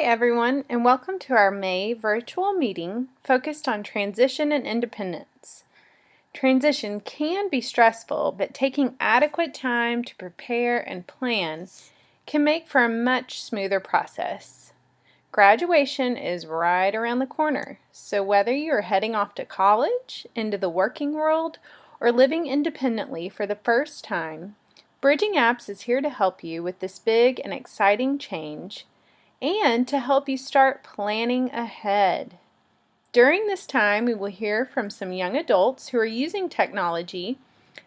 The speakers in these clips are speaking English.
Hi everyone, and welcome to our May virtual meeting focused on transition and independence. Transition can be stressful, but taking adequate time to prepare and plan can make for a much smoother process. Graduation is right around the corner, so whether you are heading off to college, into the working world, or living independently for the first time, Bridging Apps is here to help you with this big and exciting change and to help you start planning ahead. During this time, we will hear from some young adults who are using technology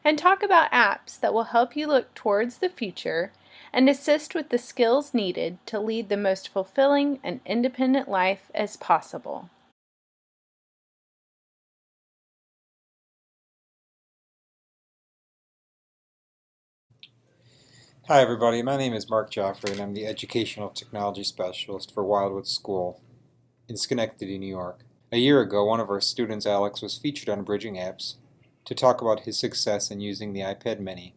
and talk about apps that will help you look towards the future and assist with the skills needed to lead the most fulfilling and independent life as possible. Hi everybody, my name is Mark Joffrey and I'm the Educational Technology Specialist for Wildwood School in Schenectady, New York. A year ago, one of our students, Alex, was featured on Bridging Apps to talk about his success in using the iPad mini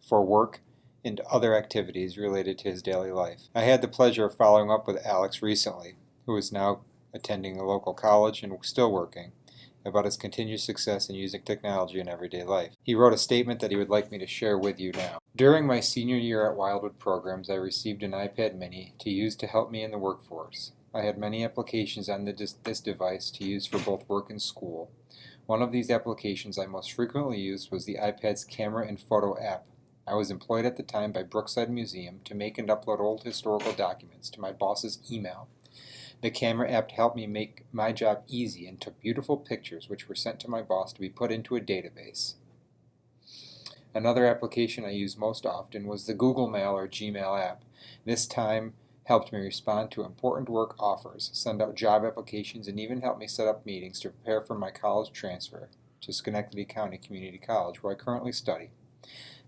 for work and other activities related to his daily life. I had the pleasure of following up with Alex recently, who is now attending a local college and still working, about his continued success in using technology in everyday life. He wrote a statement that he would like me to share with you now. During my senior year at Wildwood programs, I received an iPad mini to use to help me in the workforce. I had many applications on this device to use for both work and school. One of these applications I most frequently used was the iPad's camera and photo app. I was employed at the time by Brookside Museum to make and upload old historical documents to my boss's email. The camera app helped me make my job easy and took beautiful pictures which were sent to my boss to be put into a database. Another application I used most often was the Google Mail or Gmail app. This time helped me respond to important work offers, send out job applications, and even help me set up meetings to prepare for my college transfer to Schenectady County Community College, where I currently study.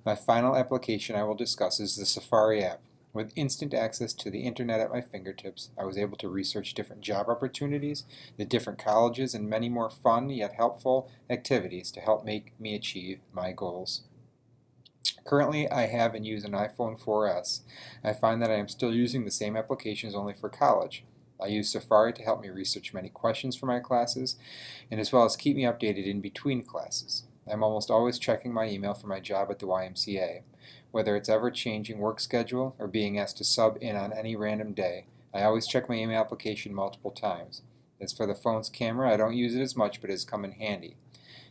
My final application I will discuss is the Safari app. With instant access to the internet at my fingertips, I was able to research different job opportunities, the different colleges, and many more fun yet helpful activities to help make me achieve my goals. Currently, I have and use an iPhone 4S. I find that I am still using the same applications only for college. I use Safari to help me research many questions for my classes, and as well as keep me updated in between classes. I'm almost always checking my email for my job at the YMCA. Whether it's ever-changing work schedule or being asked to sub in on any random day, I always check my email application multiple times. As for the phone's camera, I don't use it as much, but it has come in handy.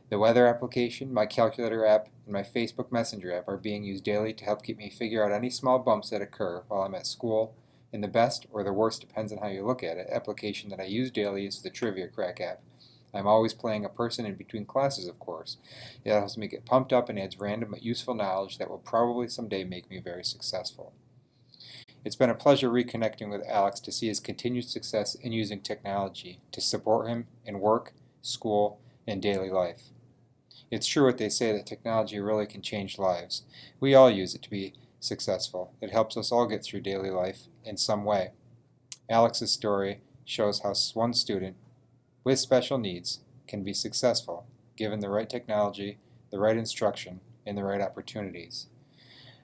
The weather application, my calculator app, and my Facebook Messenger app are being used daily to help keep me figure out any small bumps that occur while I'm at school. And the best, or the worst, depends on how you look at it, application that I use daily is the Trivia Crack app. I'm always playing a person in between classes, of course. It helps me get pumped up and adds random but useful knowledge that will probably someday make me very successful. It's been a pleasure reconnecting with Alex to see his continued success in using technology to support him in work, school, and daily life. It's true what they say that technology really can change lives. We all use it to be successful. It helps us all get through daily life in some way. Alex's story shows how one student with special needs can be successful given the right technology, the right instruction, and the right opportunities.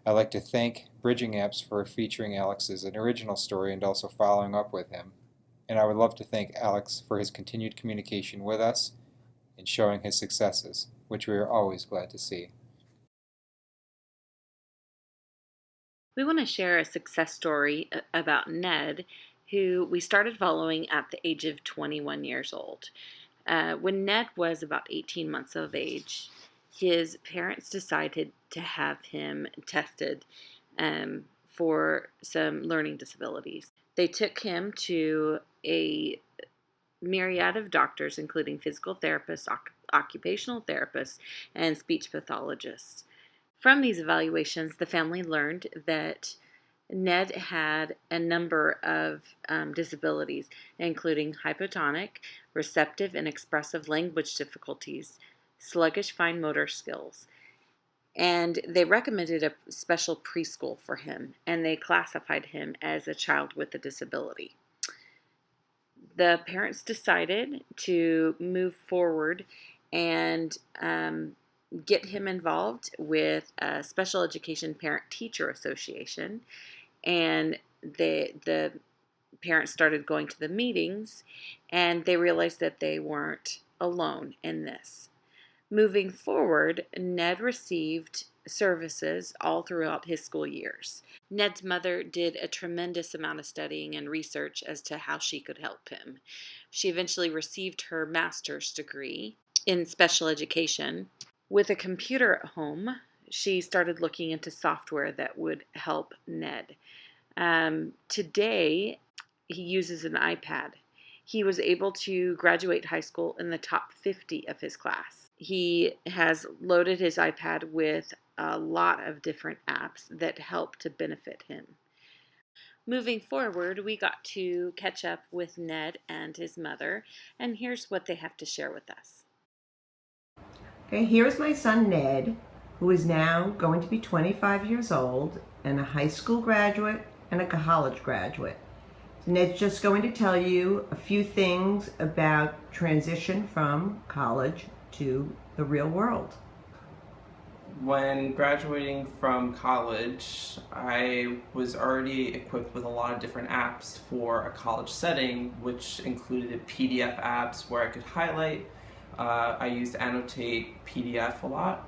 I'd like to thank Bridging Apps for featuring Alex's original story and also following up with him. And I would love to thank Alex for his continued communication with us and showing his successes, which we are always glad to see. We want to share a success story about Ned, who we started following at the age of 21 years old. When Ned was about 18 months of age, his parents decided to have him tested for some learning disabilities. They took him to a myriad of doctors, including physical therapists, occupational therapists, and speech pathologists. From these evaluations, the family learned that Ned had a number of disabilities, including hypotonic, receptive and expressive language difficulties, sluggish fine motor skills. And they recommended a special preschool for him, and they classified him as a child with a disability. The parents decided to move forward and get him involved with a Special Education Parent Teacher Association, and the parents started going to the meetings, and they realized that they weren't alone in this. Moving forward, Ned received services all throughout his school years. Ned's mother did a tremendous amount of studying and research as to how she could help him. She eventually received her master's degree in special education. With a computer at home, she started looking into software that would help Ned. Today, he uses an iPad. He was able to graduate high school in the top 50 of his class. He has loaded his iPad with a lot of different apps that help to benefit him. Moving forward, we got to catch up with Ned and his mother, and here's what they have to share with us. Okay, here's my son Ned, who is now going to be 25 years old and a high school graduate and a college graduate. Ned's just going to tell you a few things about transition from college to the real world. When graduating from college, I was already equipped with a lot of different apps for a college setting, which included PDF apps where I could highlight. I used Annotate PDF a lot.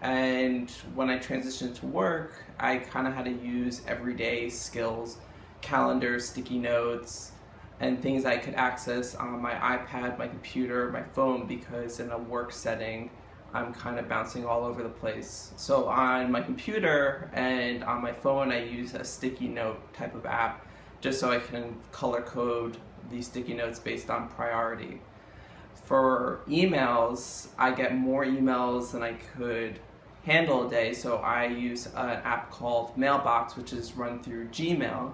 And when I transitioned to work, I kind of had to use everyday skills, calendars, sticky notes, and things I could access on my iPad, my computer, my phone, because in a work setting, I'm kind of bouncing all over the place. So on my computer and on my phone, I use a sticky note type of app just so I can color code these sticky notes based on priority. For emails, I get more emails than I could handle a day, so I use an app called Mailbox, which is run through Gmail.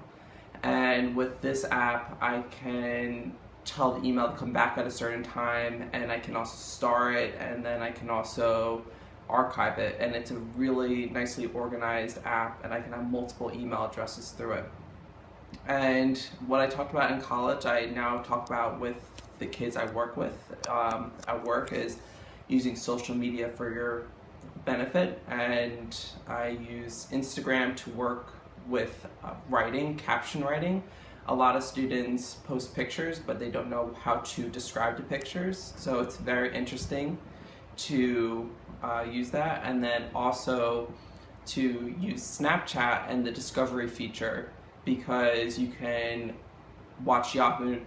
And with this app, I can tell the email to come back at a certain time, and I can also star it, and then I can also archive it. And it's a really nicely organized app, and I can have multiple email addresses through it. And what I talked about in college, I now talk about with the kids I work with at work, is using social media for your benefit. And I use Instagram to work with writing, caption writing. A lot of students post pictures, but they don't know how to describe the pictures. So it's very interesting to use that. And then also to use Snapchat and the discovery feature, because you can watch Yahoo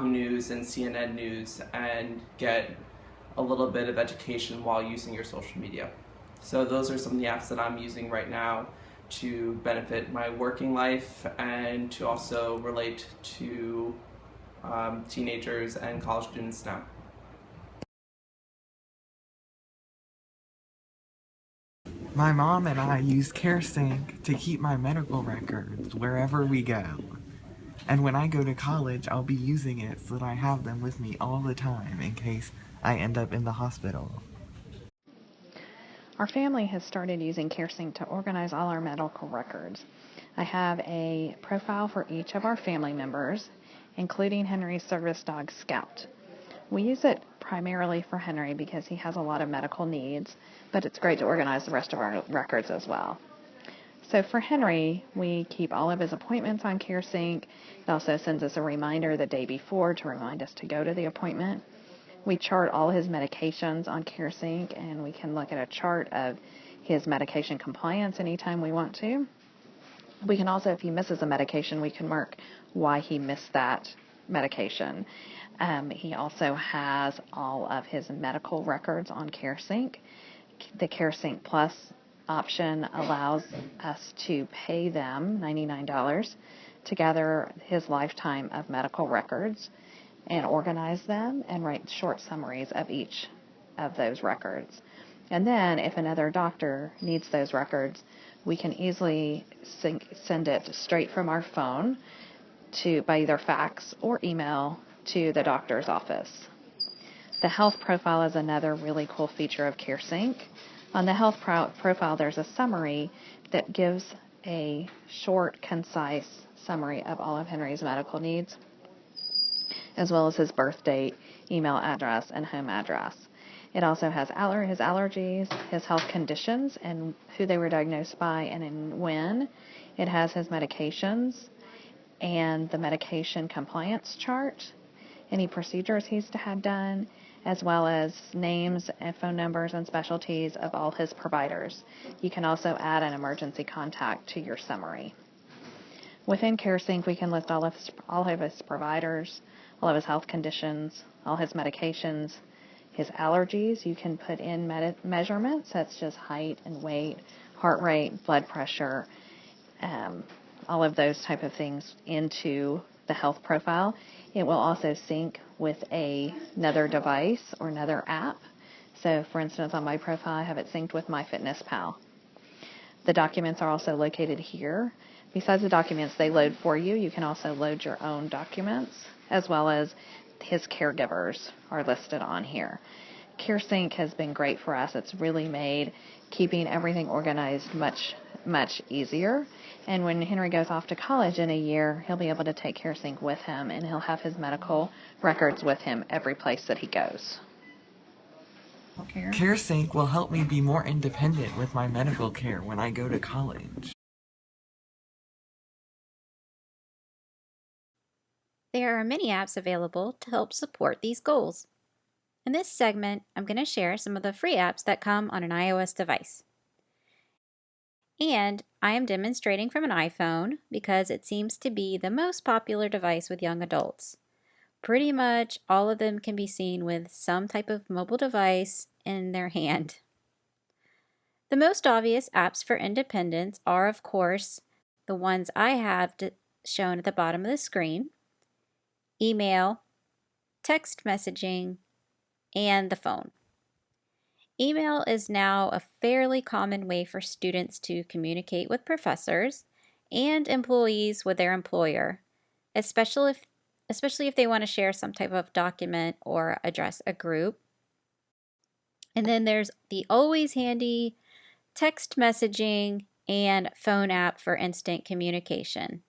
News and CNN News and get a little bit of education while using your social media. So those are some of the apps that I'm using right now to benefit my working life and to also relate to teenagers and college students now. My mom and I use CareSync to keep my medical records wherever we go. And when I go to college, I'll be using it so that I have them with me all the time in case I end up in the hospital. Our family has started using CareSync to organize all our medical records. I have a profile for each of our family members, including Henry's service dog, Scout. We use it primarily for Henry because he has a lot of medical needs, but it's great to organize the rest of our records as well. So for Henry, we keep all of his appointments on CareSync. It also sends us a reminder the day before to remind us to go to the appointment. We chart all his medications on CareSync, and we can look at a chart of his medication compliance anytime we want to. We can also, if he misses a medication, we can mark why he missed that medication. He also has all of his medical records on CareSync. The CareSync Plus option allows us to pay them $99 to gather his lifetime of medical records and organize them and write short summaries of each of those records. And then if another doctor needs those records, we can easily send it straight from our phone by either fax or email to the doctor's office. The health profile is another really cool feature of CareSync. On the health profile, there's a summary that gives a short, concise summary of all of Henry's medical needs, as well as his birth date, email address, and home address. It also has his allergies, his health conditions, and who they were diagnosed by and when. It has his medications, and the medication compliance chart, any procedures he's had done, as well as names and phone numbers and specialties of all his providers. You can also add an emergency contact to your summary. Within CareSync, we can list all of his providers, all of his health conditions, all his medications, his allergies. You can put in measurements, that's just height and weight, heart rate, blood pressure, all of those type of things into the health profile. It will also sync with another device or another app. So for instance, on my profile, I have it synced with MyFitnessPal. The documents are also located here. Besides the documents they load for you, you can also load your own documents, as well as his caregivers are listed on here. CareSync has been great for us. It's really made keeping everything organized much, much easier. And when Henry goes off to college in a year, he'll be able to take CareSync with him, and he'll have his medical records with him every place that he goes. CareSync will help me be more independent with my medical care when I go to college. There are many apps available to help support these goals. In this segment, I'm going to share some of the free apps that come on an iOS device. And I am demonstrating from an iPhone because it seems to be the most popular device with young adults. Pretty much all of them can be seen with some type of mobile device in their hand. The most obvious apps for independence are, of course, the ones I have shown at the bottom of the screen: email, text messaging, and the phone. Email is now a fairly common way for students to communicate with professors and employees with their employer, especially if they want to share some type of document or address a group. And then there's the always handy text messaging and phone app for instant communication.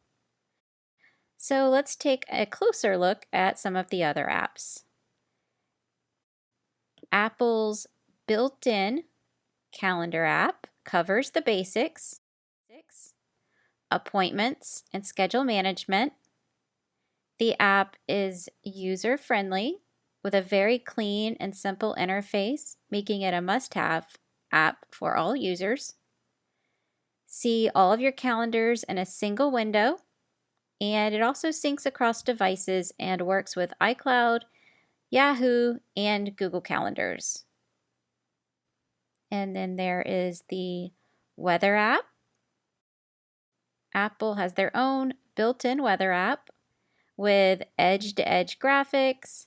So let's take a closer look at some of the other apps. Apple's built-in calendar app covers the basics: appointments and schedule management. The app is user-friendly with a very clean and simple interface, making it a must-have app for all users. See all of your calendars in a single window, and it also syncs across devices and works with iCloud, Yahoo, and Google Calendars. And then there is the weather app. Apple has their own built-in weather app with edge-to-edge graphics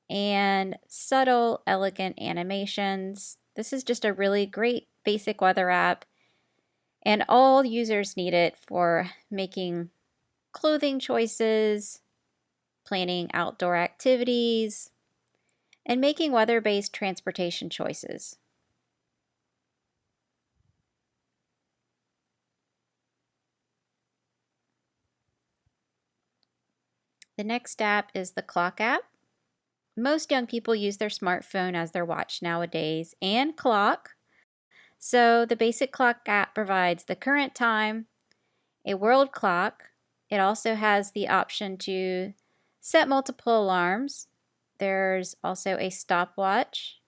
and subtle, elegant animations. This is just a really great basic weather app, and all users need it for making clothing choices, planning outdoor activities, and making weather-based transportation choices. The next app is the clock app. Most young people use their smartphone as their watch nowadays, and clock. So the basic clock app provides the current time, a world clock. It also has the option to set multiple alarms. There's also a stopwatch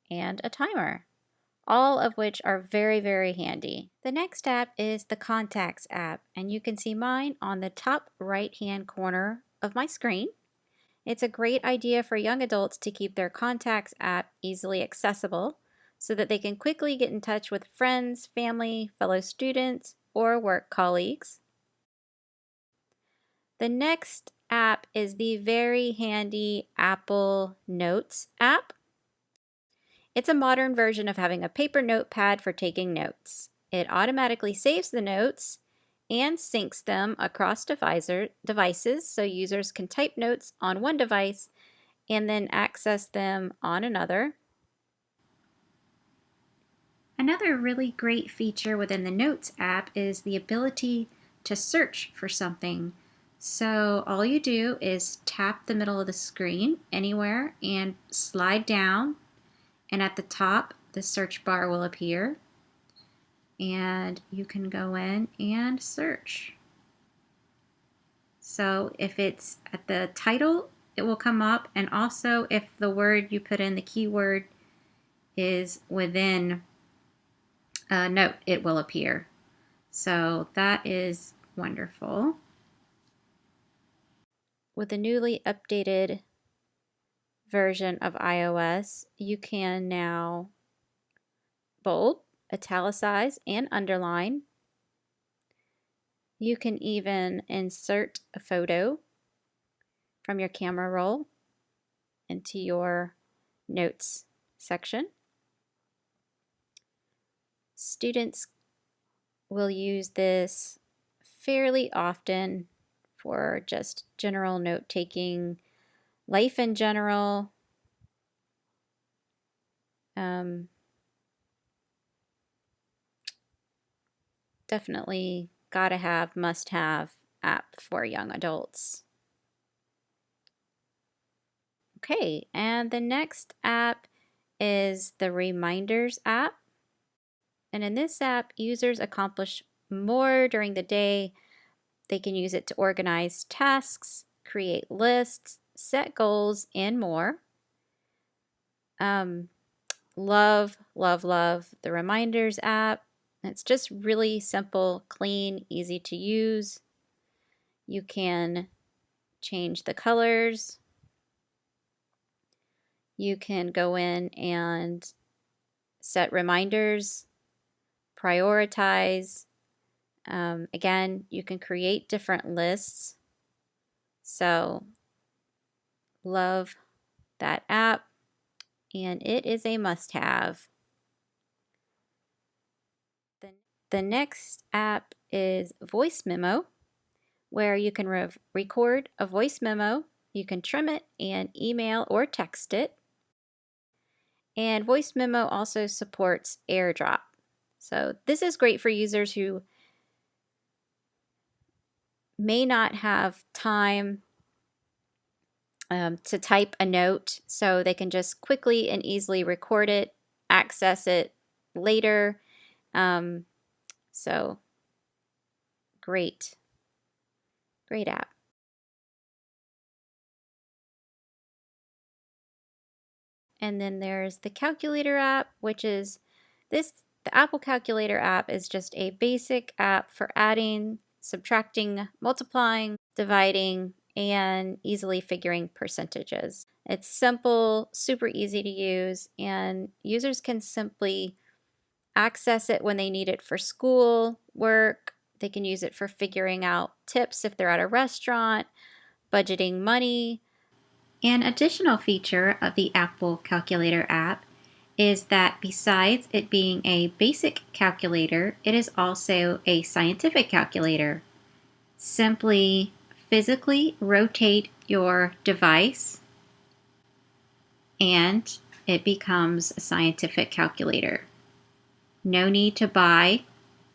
and a timer, all of which are very, very handy. The next app is the Contacts app, and you can see mine on the top right-hand corner of my screen. It's a great idea for young adults to keep their Contacts app easily accessible so that they can quickly get in touch with friends, family, fellow students, or work colleagues. The next app is the very handy Apple Notes app. It's a modern version of having a paper notepad for taking notes. It automatically saves the notes and syncs them across devices so users can type notes on one device and then access them on another. Another really great feature within the Notes app is the ability to search for something. So all you do is tap the middle of the screen anywhere and slide down, and at the top the search bar will appear, and you can go in and search. So if it's at the title, it will come up, and also if the word you put in, the keyword, is within a note, it will appear. So that is wonderful. With the newly updated version of iOS, you can now bold, italicize, and underline. You can even insert a photo from your camera roll into your notes section. Students will use this fairly often for just general note taking, life in general. Definitely gotta have, must have app for young adults. Okay, and the next app is the Reminders app. And in this app, users accomplish more during the day. They can use it to organize tasks, create lists, set goals, and more. Love, love, love the Reminders app. It's just really simple, clean, easy to use. You can change the colors. You can go in and set reminders, prioritize. Again, you can create different lists. So, love that app, and it is a must-have. The next app is Voice Memo, where you can record a voice memo. You can trim it and email or text it. And Voice Memo also supports AirDrop. So this is great for users who may not have time to type a note, so they can just quickly and easily record it, access it later. So great app. And then there's the Calculator app, which is the Apple Calculator app is just a basic app for adding, subtracting, multiplying, dividing, and easily figuring percentages. It's simple, super easy to use, and users can simply access it when they need it for school, work. They can use it for figuring out tips if they're at a restaurant, budgeting money. An additional feature of the Apple Calculator app is that besides it being a basic calculator, it is also a scientific calculator. Simply physically rotate your device and it becomes a scientific calculator. No need to buy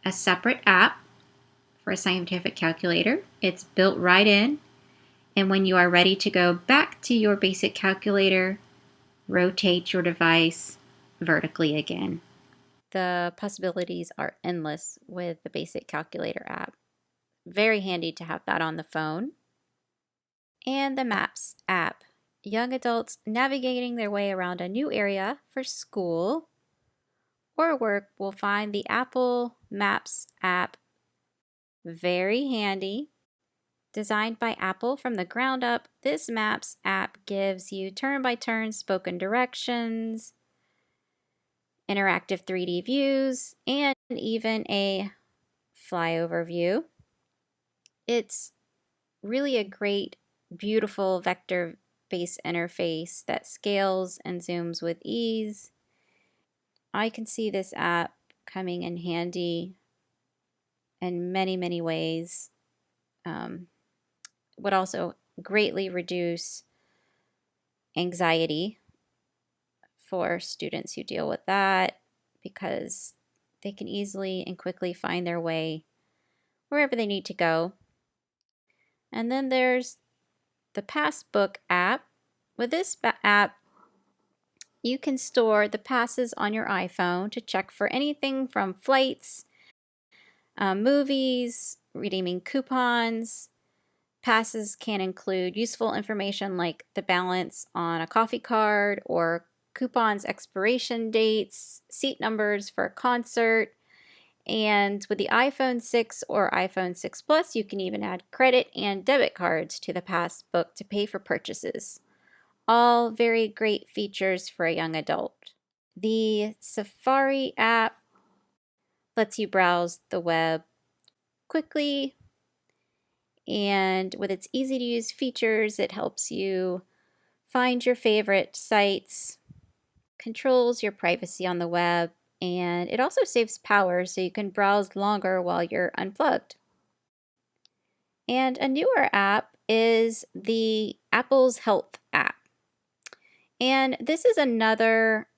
a separate app for a scientific calculator. It's built right in, and when you are ready to go back to your basic calculator, rotate your device vertically again. The possibilities are endless with the basic calculator app. Very handy to have that on the phone. And the Maps app. Young adults navigating their way around a new area for school or work will find the Apple Maps app very handy. Designed by Apple from the ground up, this Maps app gives you turn-by-turn spoken directions, interactive 3D views, and even a flyover view. It's really a great, beautiful vector-based interface that scales and zooms with ease. I can see this app coming in handy in many, many ways. Would also greatly reduce anxiety for students who deal with that, because they can easily and quickly find their way wherever they need to go. And then there's the Passbook app. With this app, you can store the passes on your iPhone to check for anything from flights, movies, redeeming coupons. Passes can include useful information like the balance on a coffee card or coupons, expiration dates, seat numbers for a concert. And with the iPhone 6 or iPhone 6 Plus, you can even add credit and debit cards to the passbook to pay for purchases. All very great features for a young adult. The Safari app lets you browse the web quickly, and with its easy to use features, it helps you find your favorite sites, controls your privacy on the web, and it also saves power so you can browse longer while you're unplugged. And a newer app is the Apple's Health app. And this is another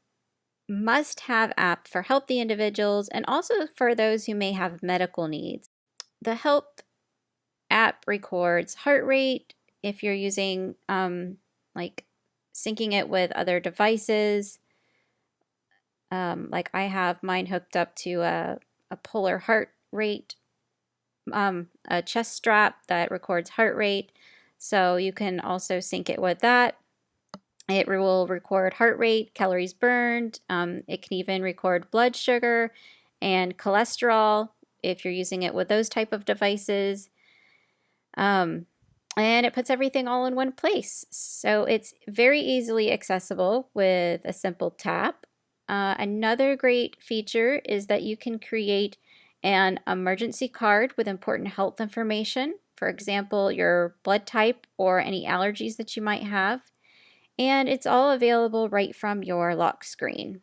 must-have app for healthy individuals and also for those who may have medical needs. The Health app records heart rate if you're using like syncing it with other devices. Like I have mine hooked up to a polar heart rate, a chest strap that records heart rate. So you can also sync it with that. It will record heart rate, calories burned. It can even record blood sugar and cholesterol if you're using it with those type of devices. And it puts everything all in one place. So it's very easily accessible with a simple tap. Another great feature is that you can create an emergency card with important health information. For example, your blood type or any allergies that you might have. And it's all available right from your lock screen.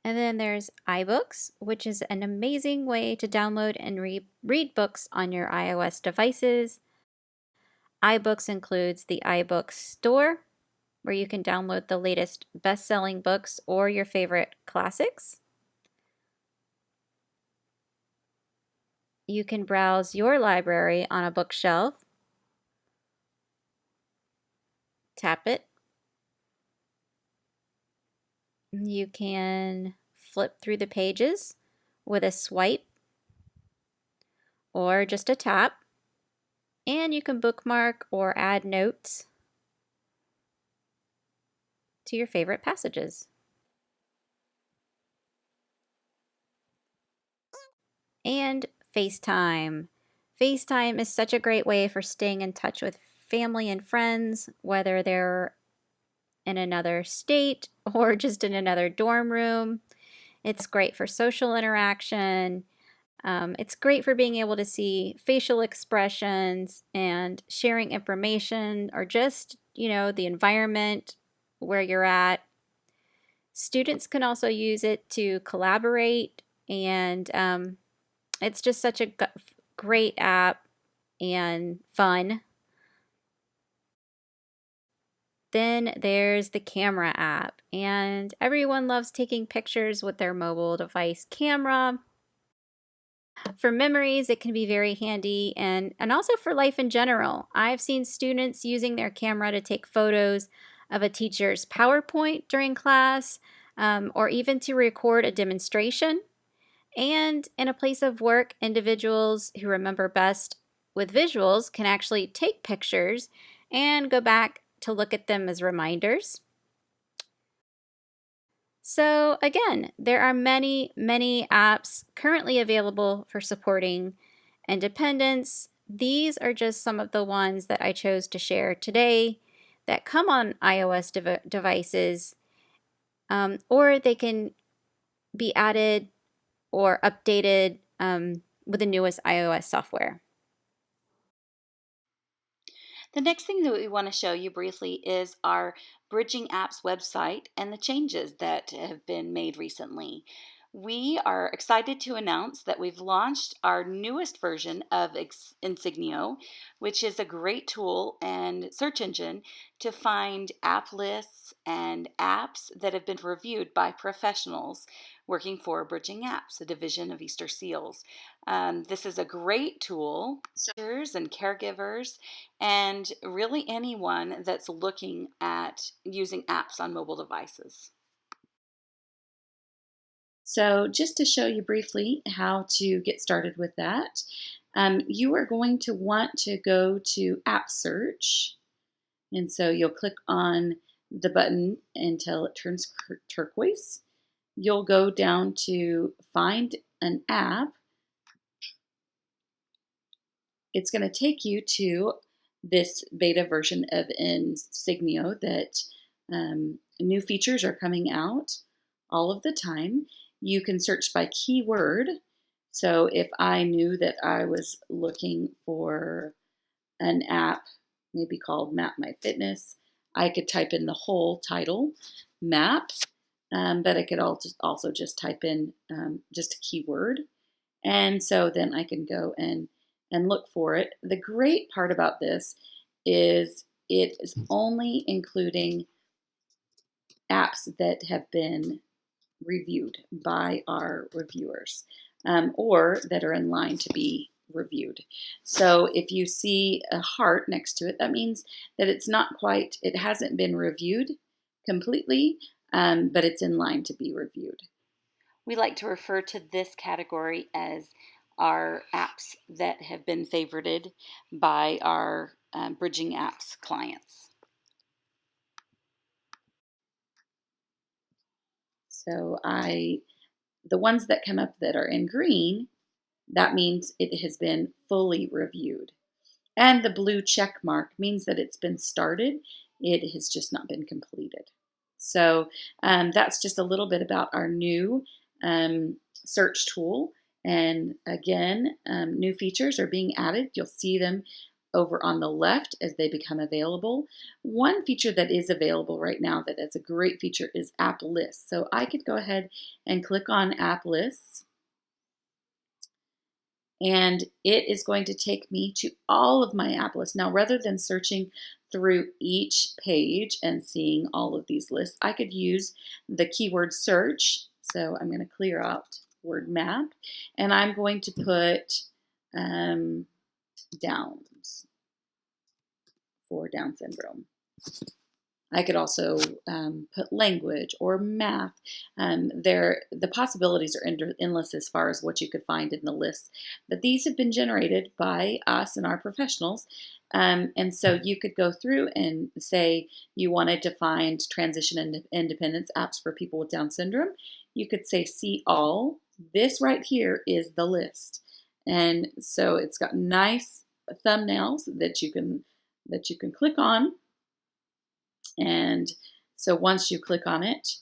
And then there's iBooks, which is an amazing way to download and read books on your iOS devices. iBooks includes the iBooks store, where you can download the latest best-selling books or your favorite classics. You can browse your library on a bookshelf. Tap it. You can flip through the pages with a swipe or just a tap. And you can bookmark or add notes to your favorite passages. And FaceTime. FaceTime is such a great way for staying in touch with family and friends, whether they're in another state or just in another dorm room. It's great for social interaction. It's great for being able to see facial expressions and sharing information or just, the environment where you're at. Students can also use it to collaborate, and it's just such a great app and fun. Then there's the camera app, and everyone loves taking pictures with their mobile device camera. For memories, it can be very handy, and also for life in general. I've seen students using their camera to take photos of a teacher's PowerPoint during class, or even to record a demonstration. And in a place of work, individuals who remember best with visuals can actually take pictures and go back to look at them as reminders. So again, there are many, many apps currently available for supporting independence. These are just some of the ones that I chose to share today that come on iOS devices, or they can be added or updated with the newest iOS software. The next thing that we want to show you briefly is our BridgingApps website and the changes that have been made recently. We are excited to announce that we've launched our newest version of Insignio, which is a great tool and search engine to find app lists and apps that have been reviewed by professionals working for BridgingApps, a division of Easter Seals. This is a great tool for teachers and caregivers and really anyone that's looking at using apps on mobile devices. So just to show you briefly how to get started with that, You are going to want to go to App Search. And so you'll click on the button until it turns turquoise. You'll go down to Find an App. It's going to take you to this beta version of Insignio that new features are coming out all of the time. You can search by keyword. So if I knew that I was looking for an app maybe called Map My Fitness, I could type in the whole title, Map, but I could also just type in just a keyword. And so then I can go and look for it. The great part about this is it is only including apps that have been reviewed by our reviewers or that are in line to be reviewed. So if you see a heart next to it, that means that it hasn't been reviewed completely, but it's in line to be reviewed. We like to refer to this category as our apps that have been favorited by our BridgingApps clients. So the ones that come up that are in green, that means it has been fully reviewed. And the blue check mark means that it's been started. It has just not been completed. So that's just a little bit about our new search tool. And again, new features are being added. You'll see them over on the left as they become available. One feature that is available right now that is a great feature is App Lists. So I could go ahead and click on App Lists, and it is going to take me to all of my app lists. Now, rather than searching through each page and seeing all of these lists, I could use the keyword search. So I'm going to clear out word map, and I'm going to put Downs for Down syndrome. I could also put language or math. The possibilities are endless as far as what you could find in the list. But these have been generated by us and our professionals. And so you could go through and say you wanted to find transition and independence apps for people with Down syndrome. You could say see all. This right here is the list. And so it's got nice thumbnails that you can click on. And so once you click on it,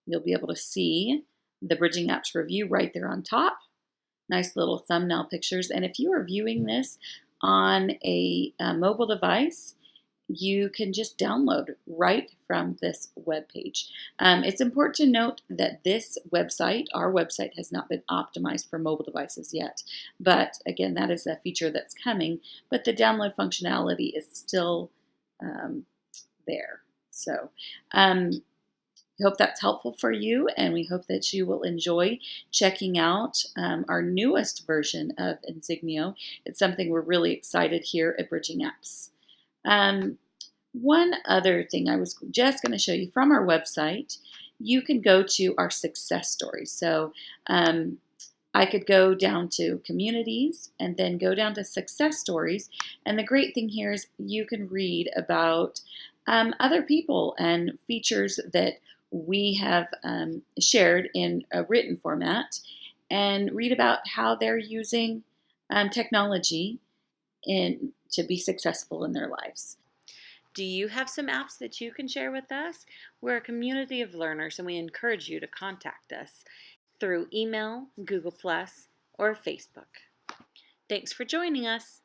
you'll be able to see the BridgingApps review right there on top. Nice little thumbnail pictures. And if you are viewing this on a mobile device, you can just download right from this web page. It's important to note that this website, our website, has not been optimized for mobile devices yet. But again, that is a feature that's coming. But the download functionality is still there. So I hope that's helpful for you, and we hope that you will enjoy checking out our newest version of Insignio. It's something we're really excited here at BridgingApps. One other thing I was just going to show you from our website, you can go to our success stories. So I could go down to communities and then go down to success stories. And the great thing here is you can read about other people and features that we have shared in a written format, and read about how they're using technology to be successful in their lives. Do you have some apps that you can share with us? We're a community of learners, and we encourage you to contact us through email, Google+, or Facebook. Thanks for joining us.